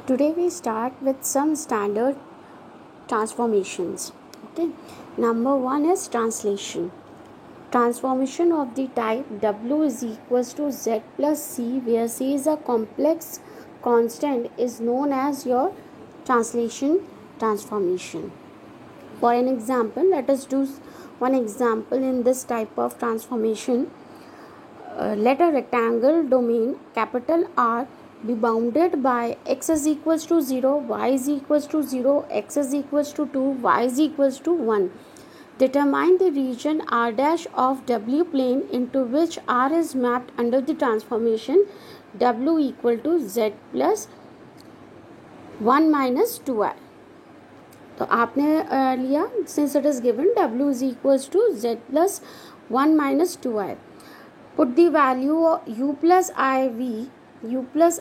Today we start with some standard transformations. Okay. Number one is translation. Transformation of the type W is equals to Z plus C, where C is a complex constant, is known as your translation transformation. For an example, let us do one example in this type of transformation. Let a rectangle domain capital R be bounded by x is equals to 0, y is equals to 0, x is equals to 2, y is equals to 1. Determine the region R dash of W plane into which R is mapped under the transformation W equal to Z plus 1 minus 2i. तो आपने लिया since it is given W is equals to Z plus 1 minus 2i. Put the value of u plus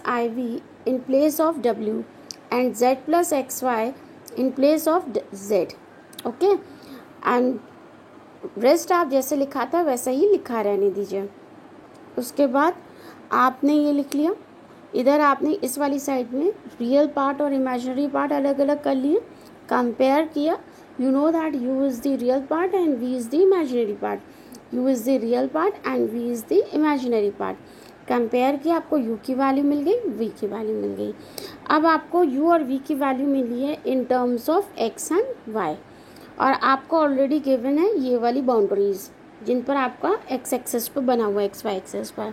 iv in place of w and z plus xy in place of z. Okay and rest आप जैसे लिखा था वैसा ही लिखा रहने दीजिए. उसके बाद आपने ये लिख लिया. इधर आपने इस वाली साइड में रियल पार्ट और इमेजिनरी पार्ट अलग अलग कर लिए, कंपेयर किया. You know that u is the real part and v is the imaginary part. u is the real part and v is the imaginary part. Compare किया, आपको u की value मिल गई, v की वैल्यू मिल गई. अब आपको u और v की वैल्यू मिली है इन terms of x and y, और आपको ऑलरेडी गिवन है ये वाली बाउंड्रीज जिन पर आपका x एक्सेस पर बना हुआ है, x y एक्सेस पर.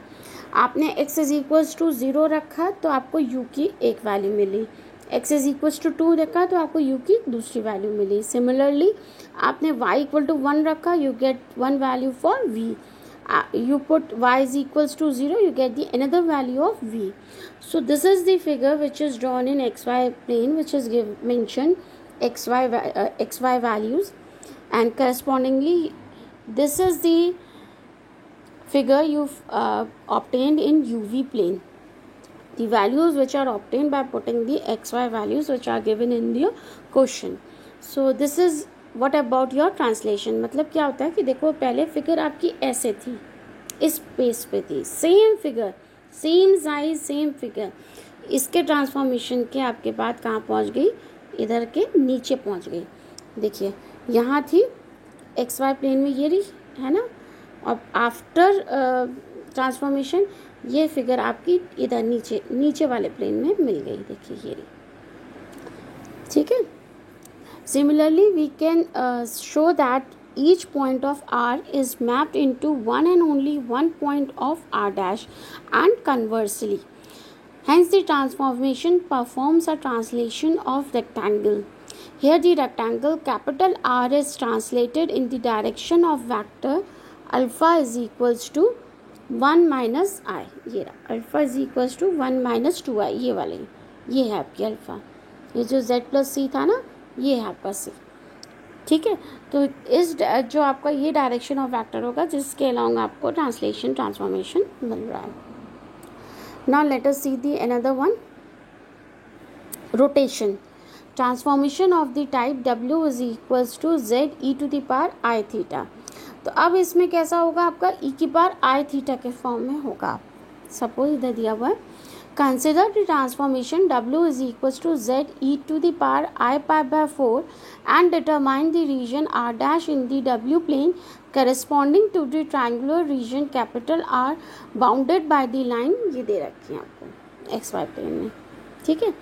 आपने x इज इक्वल्स टू 0 रखा तो आपको u की एक वैल्यू मिली. x इज इक्वल्स टू 2 रखा तो आपको u की दूसरी वैल्यू मिली. सिमिलरली आपने y इक्वल टू 1 रखा, you get 1 value for v. You put y is equals to 0, you get the another value of v. So this is the figure which is drawn in xy plane, which is mentioned xy values, and correspondingly this is the figure you've obtained in uv plane. The values which are obtained by putting the xy values which are given in the question. So this is what about your translation. मतलब क्या होता है कि देखो पहले figure आपकी ऐसे थी, इस पेज पे थी, same figure, same size, same figure. इसके ट्रांसफॉर्मेशन के आपके बाद कहाँ पहुँच गई, इधर के नीचे पहुँच गई. देखिए यहाँ थी एक्स वाई प्लेन में, ये रही है ना, और आफ्टर ट्रांसफॉर्मेशन ये फिगर आपकी इधर नीचे वाले प्लेन में मिल गई. देखिए ये रही. ठीक है. Similarly, we can show that each point of R is mapped into one and only one point of R dash, and conversely. Hence, the transformation performs a translation of rectangle. Here, the rectangle capital R is translated in the direction of vector alpha is equals to 1 minus I. ये रहा alpha is equals to 1 minus 2i. ये वाले ये है आपकी alpha. ये जो z plus c था ना, ये है आपका सी. ठीक है. तो इस जो आपका ये डायरेक्शन ऑफ वेक्टर होगा जिसके अलोंग आपको ट्रांसलेशन ट्रांसफॉर्मेशन मिल रहा है. Now let us see the another one. Rotation. Transformation of the type w is equals to z e to the power i theta. तो अब इसमें कैसा होगा, आपका e की पावर i थीटा के फॉर्म में होगा. सपोज इधर दिया हुआ है, consider the transformation w is equals to z e to the power I pi by 4 and determine the region r dash in the w plane corresponding to the triangular region capital R bounded by the line. ये दे रखी है आपको xy plane में. ठीक है.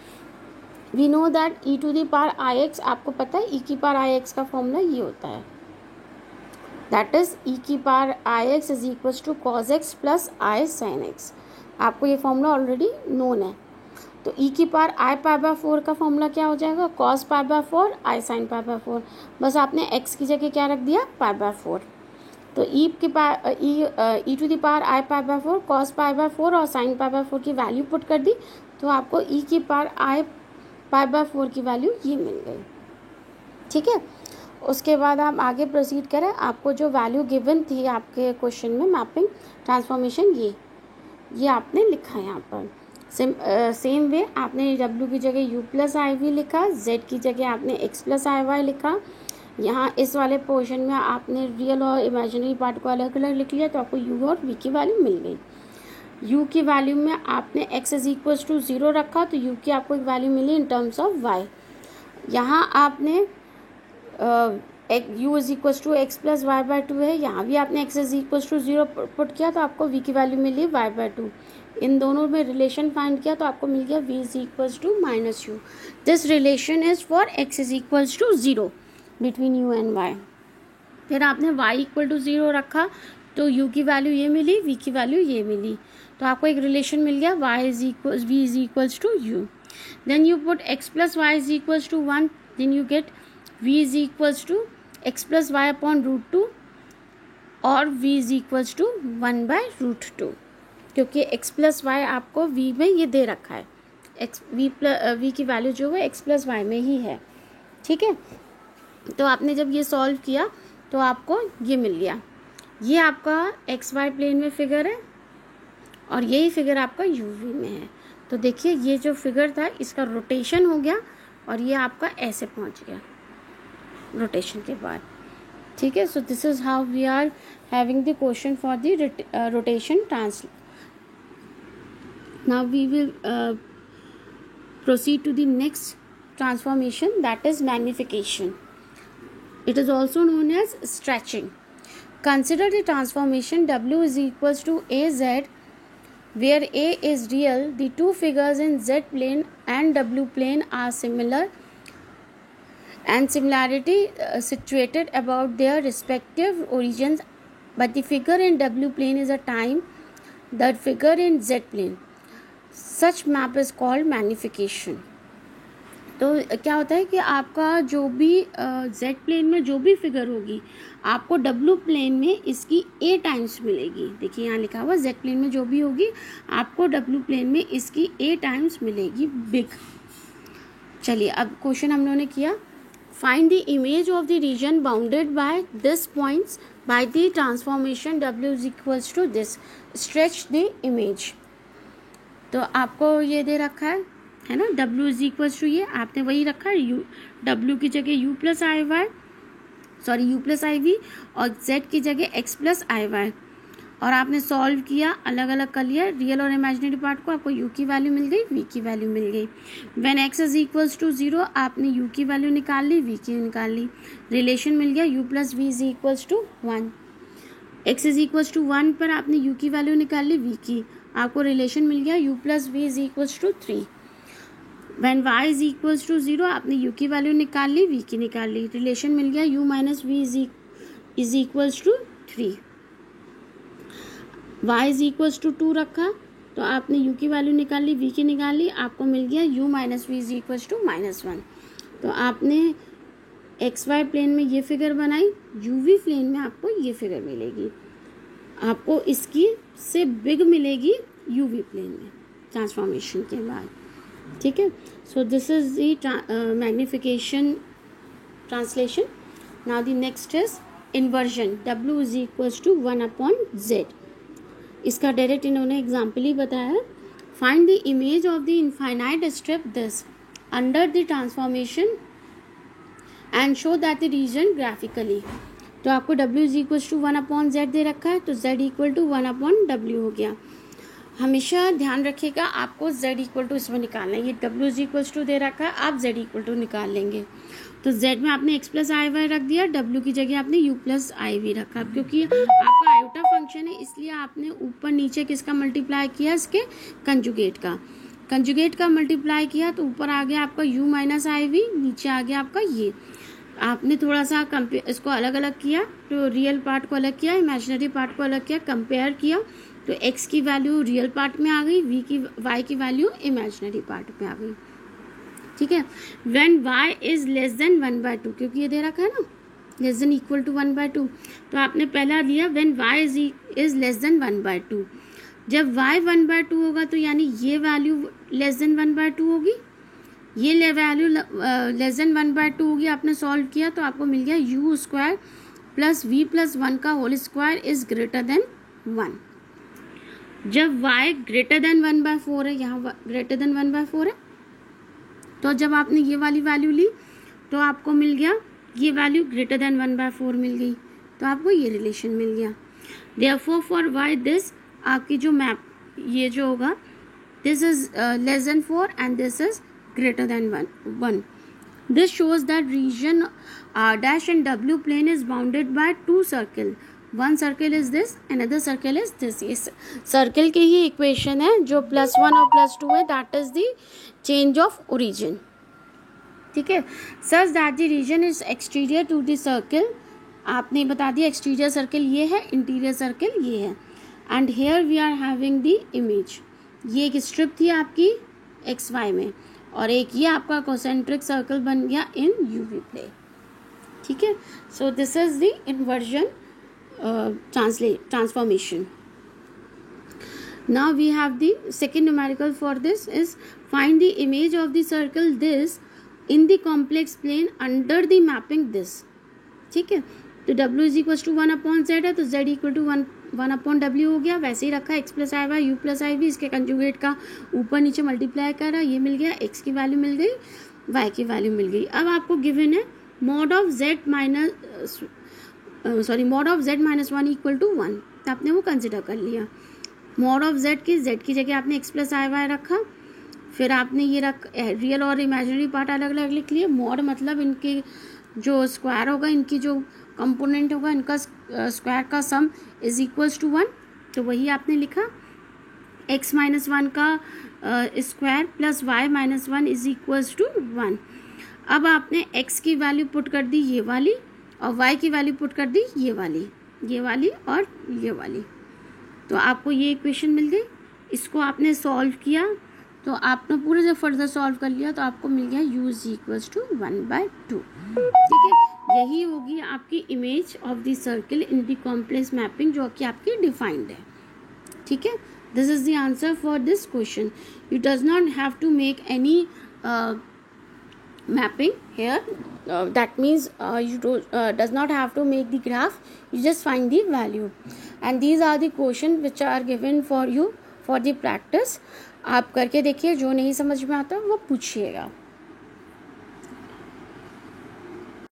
we know that e to the power ix, आपको पता है e की पावर ix का फॉर्मूला ये होता है, that is e की power ix is equals to cos x plus I sin x. आपको ये फॉर्मूला ऑलरेडी नोन है. तो e की पावर i पाई बाय 4 का फॉर्मूला क्या हो जाएगा, cos pi by 4 i sin pi by 4. बस आपने x की जगह क्या रख दिया, पाई बाय 4. तो e की power e to the power i pi by 4 cos pi by 4 और sin पाई बाय 4 की वैल्यू पुट कर दी, तो आपको e की पावर i पाई बाय 4 की वैल्यू ये मिल गई. ठीक है. उसके बाद आप आगे प्रोसीड करें. आपको जो वैल्यू गिवन थी आपके क्वेश्चन में मैपिंग ट्रांसफॉर्मेशन, ये आपने लिखा है यहाँ पर. सेम वे आपने w की जगह u प्लस आई वी लिखा, z की जगह आपने x प्लस आई वाई लिखा. यहाँ इस वाले पोर्शन में आपने रियल और इमेजिनरी पार्ट को अलग अलग लिख लिया, तो आपको u और v की वैल्यू मिल गई. u की वैल्यू में आपने x इज इक्वल्स टू 0 रखा तो u की आपको एक वैल्यू मिली इन टर्म्स ऑफ y। यहाँ आपने u is equals to x plus Y by two है, यहाँ भी आपने x is equals to 0 put किया तो आपको v की वैल्यू मिली y बाई टू। इन दोनों में रिलेशन फाइंड किया तो आपको मिल गया v is equals to minus u. This relation is for x is equals to 0 between u and y। फिर आपने y इक्वल टू 0 रखा तो u की वैल्यू ये मिली, v की वैल्यू ये मिली, तो आपको एक रिलेशन मिल गया v is equals to u। Then you put x plus y is equals to 1, then you get v is equals to x plus y upon root 2 और v is equals to 1 by root 2, क्योंकि x plus y आपको v में ये दे रखा है, v की value जो है x प्लस वाई में ही है। ठीक है, तो आपने जब ये सॉल्व किया तो आपको ये मिल गया। ये आपका एक्स वाई प्लेन में फिगर है और यही फिगर आपका यूवी में है। तो देखिए ये जो फिगर था इसका रोटेशन हो गया और ये आपका ऐसे पहुंच गया रोटेशन के बाद। ठीक है, so this is how we are having the question for the rotation translate. Now we will proceed to the next transformation, that is magnification. It is also known as stretching. Consider the transformation W is equals to AZ, where A is real. The two figures in Z plane and W plane are similar and similarity situated about their respective origins, but the figure in W plane is a time, the figure in Z plane. Such map is called magnification. तो क्या होता है कि आपका जो भी Z plane में जो भी फिगर होगी आपको W प्लेन में इसकी A टाइम्स मिलेगी। देखिए यहाँ लिखा हुआ Z प्लेन में जो भी होगी आपको W प्लेन में इसकी A टाइम्स मिलेगी बिग। चलिए अब क्वेश्चन हम लोगों ने किया, find the image of the region bounded by this points by the transformation W is equals to this, stretch the image. तो आपको ये दे रखा है ना, W इज इक्वल्स टू ये आपने वही रखा है, U W की जगह U plus i y, sorry U plus i v, और Z की जगह X प्लस आई वाई, और आपने सॉल्व किया, अलग अलग कर लिया रियल और इमेजिनरी पार्ट को, आपको U की वैल्यू मिल गई, V की वैल्यू मिल गई। When X is equals to 0 आपने U की वैल्यू निकाल ली, V की निकाल ली, रिलेशन मिल गया U plus V is equals to 1। X is equals to 1 पर आपने U की वैल्यू निकाल ली, V की, आपको रिलेशन मिल गया U plus V is equals to 3। When Y is equals to 0 आपने U की वैल्यू निकाल ली, V की निकाल ली, रिलेशन मिल गया U minus V is equals to 3। Y is equals to 2 रखा तो आपने U की वैल्यू निकाल ली, V की निकाल ली, आपको मिल गया U minus V is equals to -1। तो आपने एक्स वाई प्लेन में ये फिगर बनाई, UV प्लेन में आपको ये फिगर मिलेगी, आपको इसकी से बिग मिलेगी UV प्लेन में ट्रांसफॉर्मेशन के बाद। ठीक है, so this is the magnification translation. Now the next is inversion, W is equals to 1/Z। इसका डायरेक्ट इन्होंने एग्जाम्पल ही बताया है। Find the image of the infinite strip this under the transformation and show that the region graphically. तो आपको W is equals to 1/Z दे रखा है तो Z इक्वल टू 1/W हो गया। हमेशा ध्यान रखिएगा आपको Z इक्वल टू इसमें निकालना है, ये W इज इक्वल्स टू दे रखा है, आप Z इक्वल टू निकाल लेंगे। तो Z में आपने x प्लस आई वाई रख दिया, W की जगह आपने U प्लस आई वी रखा, क्योंकि आपका आयोटा फंक्शन है इसलिए आपने ऊपर नीचे किसका मल्टीप्लाई किया, इसके कंजुगेट का मल्टीप्लाई किया, तो ऊपर आ गया आपका U माइनस आई वी, नीचे आ गया आपका ये। आपने थोड़ा सा इसको अलग अलग किया, तो रियल पार्ट को अलग किया, इमेजिनरी पार्ट को अलग किया, कंपेयर किया, तो x की वैल्यू रियल पार्ट में आ गई, y की वैल्यू इमेजिनरी पार्ट में आ गई। ठीक है, when y is less than 1/2, क्योंकि ये दे रखा है ना लेस देन इक्वल टू 1/2, तो आपने पहला दिया when y is less than 1/2। जब y 1/2 होगा तो यानी ये वैल्यू लेस देन 1/2 होगी, ये वैल्यू लेस देन 1/2 होगी। आपने सॉल्व किया तो आपको मिल गया u square plus v plus 1 का whole square is greater than 1। जब y ग्रेटर देन 1/4 है, यहाँ ग्रेटर देन 1/4 है, तो जब आपने ये वाली वैल्यू ली तो आपको मिल गया ये वैल्यू ग्रेटर देन 1/4 मिल गई, तो आपको ये रिलेशन मिल गया। देयरफॉर फॉर y दिस आपकी जो मैप ये जो होगा this is less than 4 and this is greater than 1. This shows that region R dash and W plane is bounded by two circle. One circle is this, another circle is this. ये circle की ही equation है जो +1 और +2 है, that is the change of origin. ठीक है, such that the region is exterior to the circle. आपने बता दिया एक्सटीरियर सर्कल ये है, इंटीरियर सर्कल ये है. And here we are having the image. ये एक स्ट्रिप थी आपकी XY में और एक ये आपका कॉन्सेंट्रिक सर्कल बन गया इन यूवी प्लेन. ठीक है, so this is the inversion transformation. Now we have the second numerical for this is find the image of the circle this in the complex plane under the mapping this. ठीक है, तो W is equal to 1/z है तो Z equal to 1/W हो गया. वैसे ही रखा x plus i y u plus i v, इसके कंजुगेट का ऊपर नीचे मल्टीप्लाई करा, ये मिल गया, x की वैल्यू मिल गई, y की वैल्यू मिल गई. अब आपको गिवन है mod of z minus 1 equal to 1, तो आपने वो कंसिडर कर लिया. मॉड ऑफ z की जगह आपने x प्लस आई वाई रखा, फिर आपने ये रियल और इमेजिनरी पार्ट अलग अलग लिख लिए. मॉड मतलब इनके जो स्क्वायर होगा, इनकी जो कंपोनेंट होगा, इनका स्क्वायर का सम इज इक्वल्स टू 1, तो वही आपने लिखा. x माइनस 1 का square plus y minus 1 is equals to 1. अब आपने x की वैल्यू पुट कर दी ये वाली और y की वैल्यू पुट कर दी ये वाली और ये वाली, तो आपको ये इक्वेशन मिल गई. इसको आपने सॉल्व किया तो आपने पूरे जब फर्दर सॉल्व कर लिया तो आपको मिल गया u इज इक्वल्स टू 1/2. ठीक है, यही होगी आपकी image of the circle in the complex mapping जो कि आपकी डिफाइंड है. ठीक है, this is the answer for this question. You does not have to make any mapping here, that means you does not have to make the graph, you just find the value. And these are the questions which are given for you for the practice. आप करके देखिए, जो नहीं समझ में आता वो पूछिएगा.